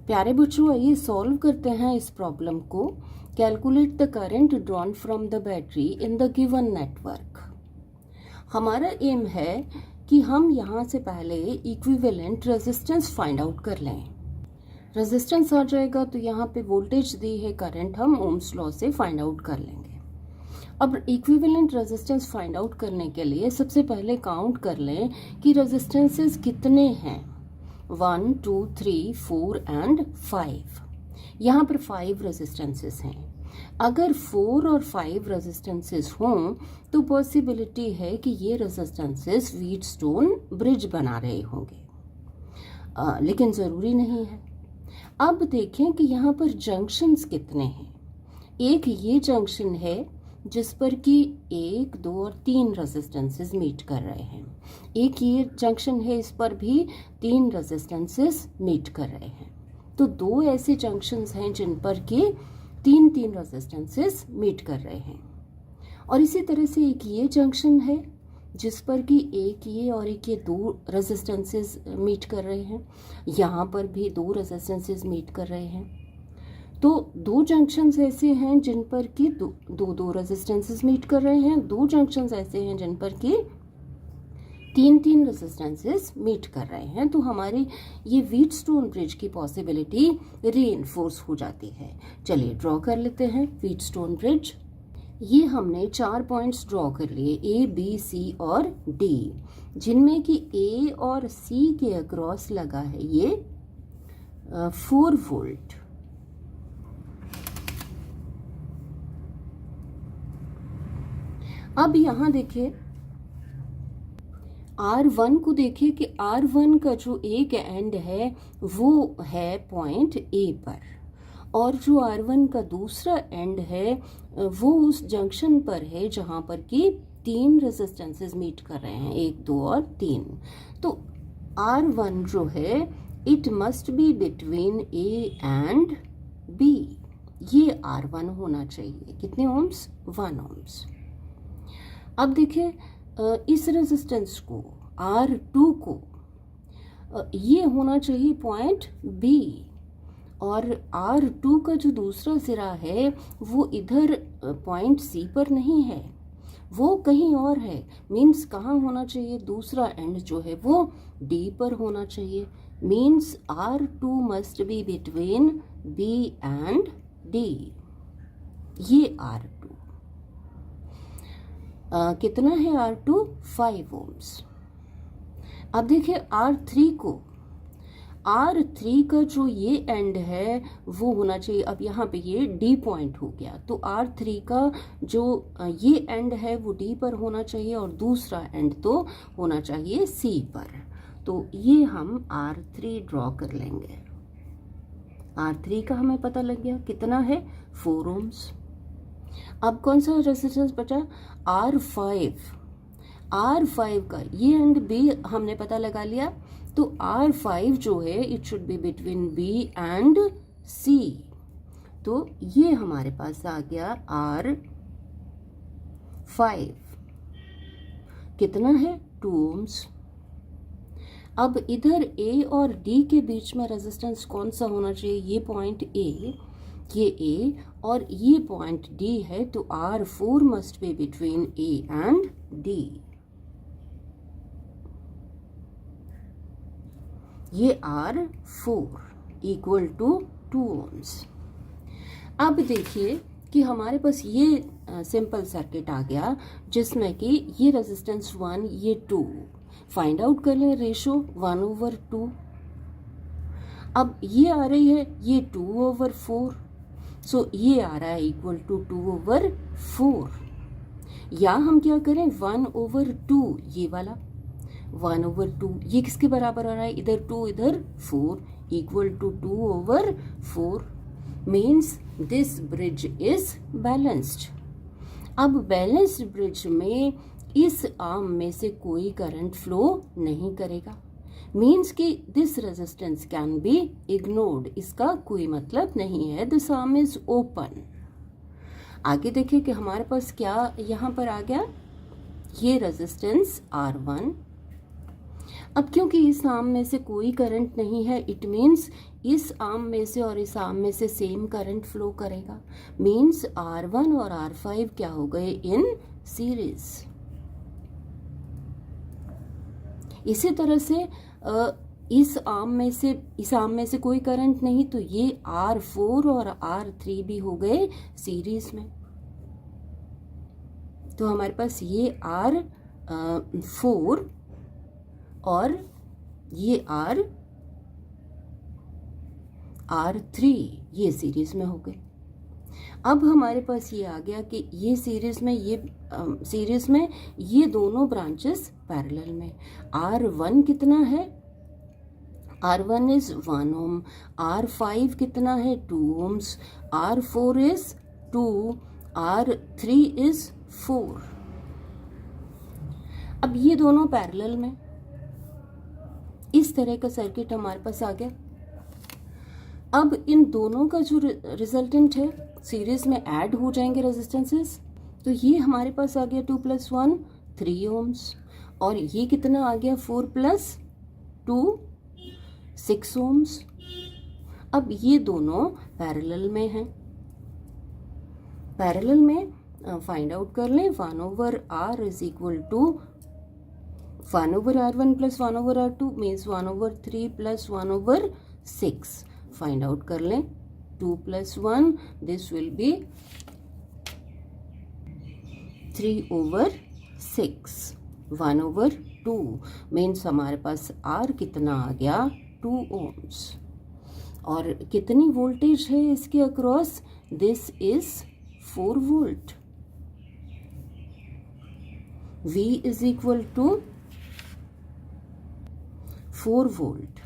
प्यारे बच्चों, आइए सॉल्व करते हैं इस प्रॉब्लम को। Calculate the current drawn from the battery in the given network. हमारा एम है कि हम यहाँ से पहले इक्विवेलेंट रेजिस्टेंस फाइंड आउट कर लें। रेजिस्टेंस आ जाएगा तो यहाँ पे वोल्टेज दी है, करंट हम ओम्स लॉ से फाइंड आउट कर लेंगे। अब इक्विवेलेंट रेजिस्टेंस फाइंड आउट करने के लिए सबसे पहले काउंट कर लें कि रेजिस्टेंसेस कितने हैं। 1, 2, 3, 4 एंड 5। यहाँ पर 5 रेजिस्टेंसेस हैं। अगर 4 और 5 रेजिस्टेंसेस हों तो पॉसिबिलिटी है कि ये रेजिस्टेंसेस व्हीटस्टोन ब्रिज बना रहे होंगे, लेकिन ज़रूरी नहीं है। अब देखें कि यहाँ पर जंक्शंस कितने हैं। एक ये जंक्शन है जिस पर कि 1, 2 और 3 रेजिस्टेंसेस मीट कर रहे हैं। एक ये जंक्शन है, इस पर भी 3 रेजिस्टेंसेस मीट कर रहे हैं। तो 2 ऐसे जंक्शंस हैं जिन पर कि 3 रेजिस्टेंसेस मीट कर रहे हैं। और इसी तरह से एक ये जंक्शन है जिस पर कि एक ये और एक ये 2 रेजिस्टेंसेस मीट कर रहे हैं। यहाँ पर भी 2 रेजिस्टेंसेस मीट कर रहे हैं। तो 2 जंक्शंस ऐसे हैं जिन पर कि दो रेजिस्टेंसेस मीट कर रहे हैं। 2 जंक्शंस ऐसे हैं जिन पर कि 3 रेजिस्टेंसेस मीट कर रहे हैं। तो हमारी ये व्हीटस्टोन ब्रिज की पॉसिबिलिटी रीइंफोर्स हो जाती है। चलिए ड्रॉ कर लेते हैं व्हीटस्टोन ब्रिज। ये हमने 4 पॉइंट्स ड्रॉ कर लिए, A, B, C और D, जिनमें कि A और C के अक्रॉस लगा है ये 4 वोल्ट। अब यहाँ देखिए R1 को देखिए कि R1 का जो एक एंड है वो है पॉइंट A पर, और जो R1 का दूसरा एंड है वो उस जंक्शन पर है जहाँ पर कि 3 रेजिस्टेंसेस मीट कर रहे हैं, 1, 2 और 3। तो R1 जो है it must be between A and B। ये R1 होना चाहिए। कितने ओम्स? 1 ओम्स। अब देखिए इस रेजिस्टेंस को R2 को ये होना चाहिए पॉइंट B, और R2 का जो दूसरा सिरा है वो इधर पॉइंट C पर नहीं है, वो कहीं और है। मीन्स कहाँ होना चाहिए? दूसरा एंड जो है वो D पर होना चाहिए। Means R2 must be between B and D। ये R2 कितना है? R2 5 ohms. अब देखिए R3 को, R3 का जो ये एंड है वो होना चाहिए, अब यहाँ पे ये D पॉइंट हो गया, तो R3 का जो ये एंड है वो D पर होना चाहिए और दूसरा एंड तो होना चाहिए C पर। तो ये हम R3 ड्रॉ कर लेंगे। R3 का हमें पता लग गया कितना है? 4 ओम्स। अब कौन सा रेजिस्टेंस बचा? R5। R5 का ये एंड B हमने पता लगा लिया, तो R5 जो है it should be between B and C। तो ये हमारे पास आ गया R5। कितना है? 2 ओम्स। अब इधर A और D के बीच में रेजिस्टेंस कौन सा होना चाहिए? ये पॉइंट A, ये A और ये पॉइंट D है, तो R4 must be between A and D। ये R4 इक्वल टू 2 ओम्स। अब देखिए कि हमारे पास ये सिंपल सर्किट आ गया जिसमें कि ये रेजिस्टेंस 1, ये 2। फाइंड आउट कर लें रेशो 1/2। अब ये आ रही है ये 2/4, सो ये आ रहा है इक्वल टू 2/4। या हम क्या करें? 1/2, ये वाला 1/2 ये किसके बराबर आ रहा है? इधर 2 इधर 4 equal to 2/4। Means this bridge is balanced. अब बैलेंस्ड ब्रिज में इस आर्म में से कोई करंट फ्लो नहीं करेगा। मीन्स कि this resistance can be ignored, इसका कोई मतलब नहीं है। This arm is open. आगे देखिए कि हमारे पास क्या यहाँ पर आ गया? ये रेजिस्टेंस R1 अब क्योंकि इस आर्म में से कोई करंट नहीं है, इट मीन्स इस आर्म में से और इस आर्म में से सेम करंट फ्लो करेगा, मीन्स R1 और R5 क्या हो गए, इन सीरीज। इसी तरह से इस आर्म में से कोई करंट नहीं, तो ये R4 और R3 भी हो गए सीरीज में। तो हमारे पास ये R4 और ये R3 ये सीरीज में हो गए। अब हमारे पास ये आ गया कि ये सीरीज में ये दोनों ब्रांचेस पैरेलल में। R1 कितना है, R1 इज 1 ओम, R5 कितना है 2 ohms, R4 is 2, R3 is 4। अब ये दोनों पैरेलल में, इस तरह का सर्किट हमारे पास आ गया। अब इन दोनों का जो रिजल्टेंट है सीरीज में ऐड हो जाएंगे रेजिस्टेंसेस, तो ये हमारे पास आ गया 2 + 1 3 ओम्स, और ये कितना आ गया 4 + 2 6 ओम्स। अब ये दोनों पैरेलल में हैं, पैरेलल में फाइंड आउट कर लें 1/R is equal to 1/R1 + 1/R2 means 1/3 + 1/6। Find out कर लें 2 + 1, दिस विल बी 3/6। 1/2 मीन्स हमारे पास R कितना आ गया 2 ओम्स। और कितनी वोल्टेज है इसके across, this is 4 volt. V is equal to 4 volt.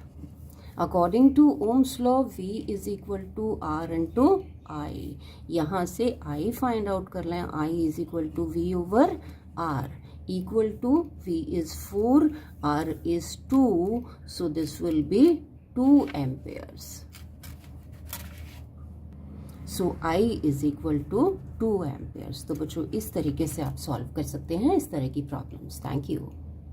According to Ohm's law V is equal to R into I। यहाँ से I फाइंड आउट कर लें, I is equal to V/R equal to V is 4, R is 2, so this will be 2 amperes. So I is equal to 2 amperes. तो बच्चों इस तरीके से आप सॉल्व कर सकते हैं इस तरह की प्रॉब्लम्स। Thank you.